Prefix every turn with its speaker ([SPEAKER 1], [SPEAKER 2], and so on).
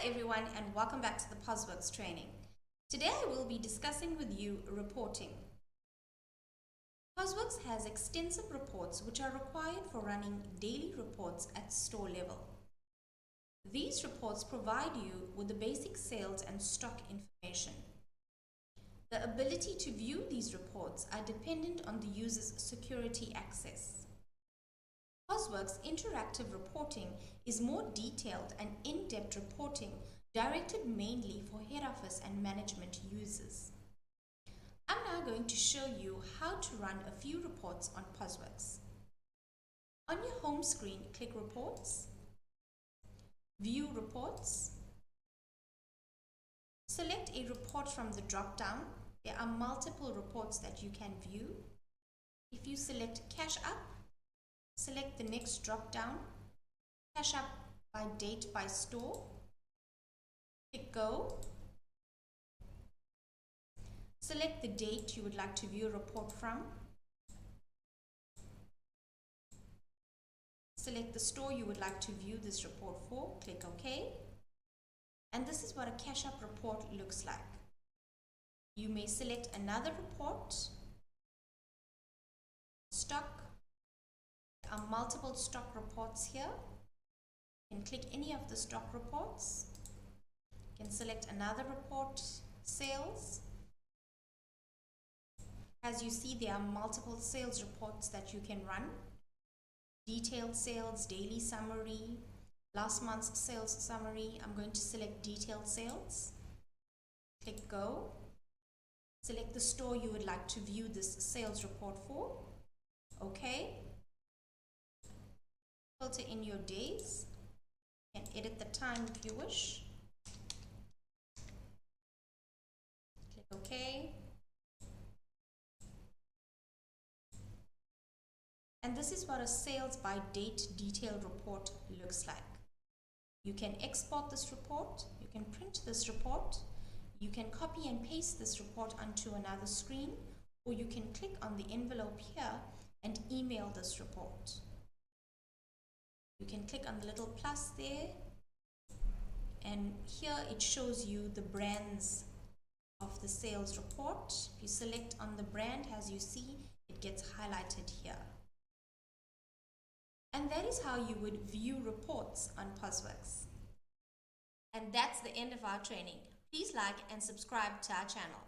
[SPEAKER 1] everyone, and welcome back to the Posworx training. Today I will be discussing with you reporting. Posworx has extensive reports which are required for running daily reports at store level. These reports provide you with the basic sales and stock information. The ability to view these reports are dependent on the user's security access. Posworx interactive reporting is more detailed and in-depth reporting directed mainly for head office and management users. I'm now going to show you how to run a few reports on Posworx. On your home screen, click Reports, View Reports. Select a report from the drop-down. There are multiple reports that you can view. If you select Cash Up, select the next drop-down, Cash Up by Date by Store, click Go. Select the date you would like to view a report from. Select the store you would like to view this report for, click OK. And this is what a Cash Up report looks like. You may select another report, stock. There are multiple stock reports here. You can click any of the stock reports. You can select another report, sales. As you see, there are multiple sales reports that you can run. Detailed sales, daily summary, last month's sales summary. I'm going to select detailed sales. Click Go. Select the store you would like to view this sales report for. OK. Filter in your days. You can edit the time if you wish. Click OK. And this is what a sales by date detailed report looks like. You can export this report, you can print this report, you can copy and paste this report onto another screen, or you can click on the envelope here and email this report. You can click on the little plus there, and here it shows you the brands of the sales report. If you select on the brand, as you see, it gets highlighted here. And that is how you would view reports on Posworx. And that's the end of our training. Please like and subscribe to our channel.